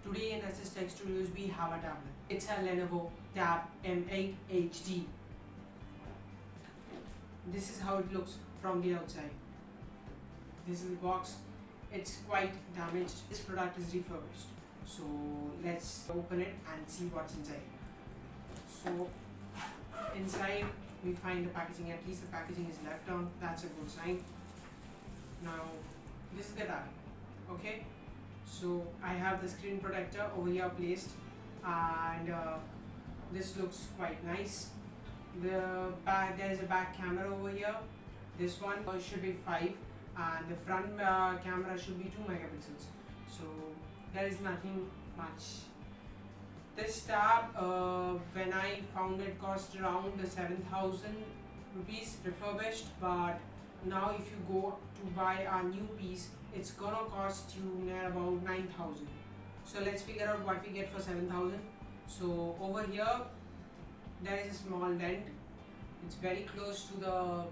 Today in SS Tech Studios we have a tablet. It's a Lenovo Tab M8 HD. This is how it looks from the outside. This is the box. It's quite damaged. This product is refurbished. So let's open it and see what's inside. So inside we find the packaging. At least the packaging is left on. That's a good sign. Now this is the tab. Okay. So I have the screen protector over here placed, and this looks quite nice. There is a back camera over here. This one should be 5, and the front camera should be 2 megapixels. So there is nothing much. This tab, when I found it, cost around 7,000 rupees refurbished, but now if you go to buy a new piece, it's gonna cost you near about 9,000. So let's figure out what we get for 7,000. So over here there is a small dent. It's very close to the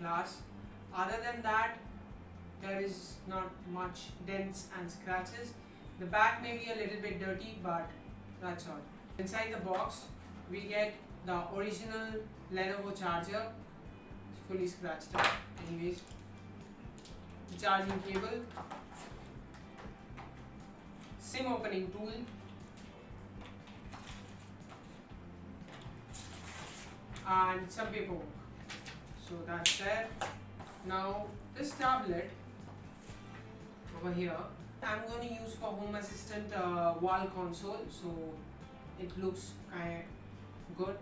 glass. Other than that, there is not much dents and scratches. The back may be a little bit dirty, but that's all. Inside the box we get the original Lenovo charger. It's fully scratched up anyways. The charging cable, SIM opening tool, and some paperwork. So that's there. Now this tablet over here, I'm going to use for Home Assistant wall console. So it looks kind of good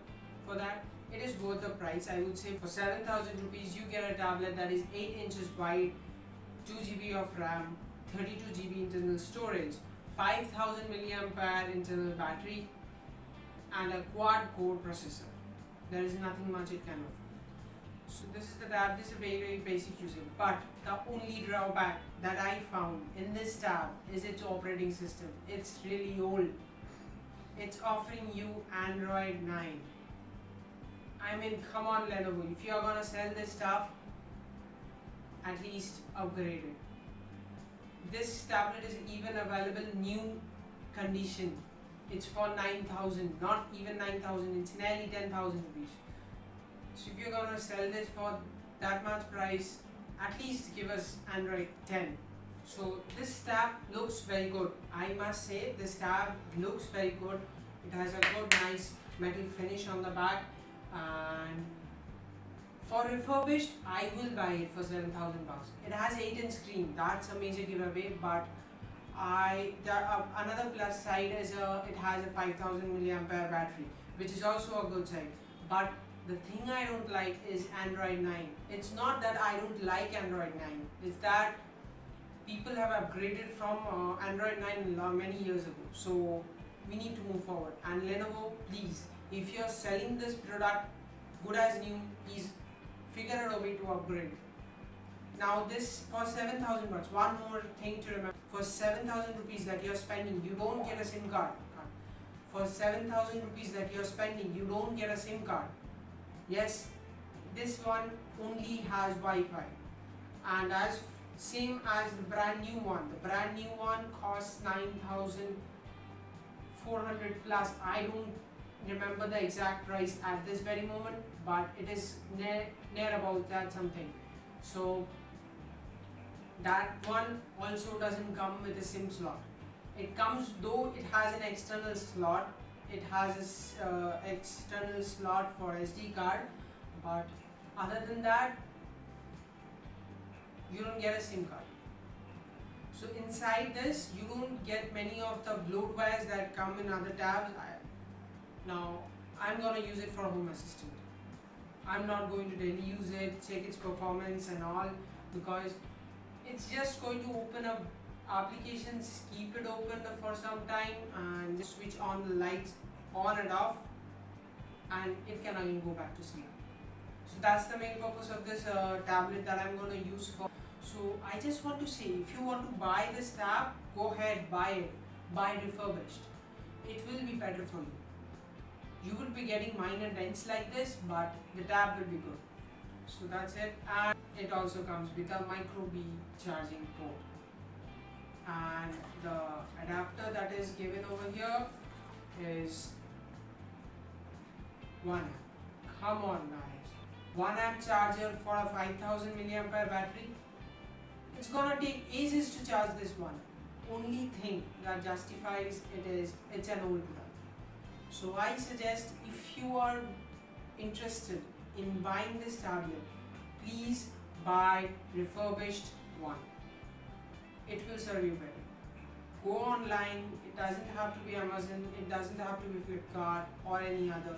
for that. It is worth the price, I would say. For 7,000 rupees, you get a tablet that is 8 inches wide, 2 GB of RAM, 32 GB internal storage, 5000 mAh internal battery, and a quad-core processor. There is nothing much it can offer. So this is the tab. This is a very basic user. But the only drawback that I found in this tab is its operating system. It's really old. It's offering you Android 9. I mean, come on Lenovo, if you are gonna sell this stuff, at least upgrade it. This tablet is even available new condition. It's for 9,000, not even 9,000, it's nearly 10,000 rupees. So if you're gonna sell this for that much price, at least give us Android 10. So this tab looks very good. I must say this tab looks very good. It has a good nice metal finish on the back, and for refurbished, I will buy it for 7,000 bucks. It has 8-inch screen. That's a major giveaway. But another plus side is it has a 5,000 mAh battery, which is also a good side. But the thing I don't like is Android 9. It's not that I don't like Android 9. It's that people have upgraded from Android 9 many years ago. So we need to move forward. And Lenovo, please, if you're selling this product good as new, please figure out a way to upgrade. Now this for 7,000 bucks. One more thing to remember: for 7,000 rupees that you're spending, you don't get a SIM card. For 7,000 rupees that you're spending, you don't get a SIM card. Yes, this one only has Wi-Fi, and as same as the brand new one. The brand new one costs 9,400 plus. I don't remember the exact price at this very moment, but it is near about that something. So that one also doesn't come with a SIM slot. It comes, though it has an external slot. It has a external slot for SD card, but other than that, you don't get a SIM card. So inside this, you don't get many of the bloatwares that come in other tabs. Now I'm gonna use it for Home Assistant. I'm not going to daily use it, check its performance and all, because it's just going to open up applications, keep it open for some time, and just switch on the lights on and off, and it can again go back to sleep. So that's the main purpose of this tablet that I'm going to use for. So I just want to say, if you want to buy this tab, go ahead, buy it. Buy refurbished. It will be better for you. You will be getting minor dents like this, but the tab will be good. So that's it. And it also comes with a micro B charging port and the adapter that is given over here is 1 amp. Come on guys, 1 amp charger for a 5000 milliampere battery. It's gonna take ages to charge this one. Only thing that justifies it is it's an old product. So I suggest, if you are interested in buying this tablet, please buy refurbished one. It will serve you better. Go online, it doesn't have to be Amazon, it doesn't have to be Flipkart or any other.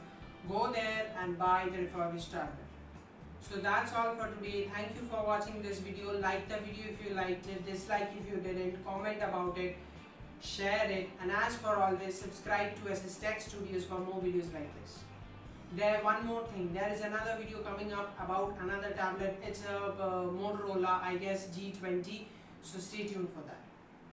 Go there and buy the refurbished tablet. So that's all for today. Thank you for watching this video. Like the video if you liked it, dislike if you didn't, comment about it, share it, and as for always, subscribe to SS Tech Studios for more videos like this. One more thing, there is another video coming up about another tablet. It's a Motorola, I guess G20, so stay tuned for that.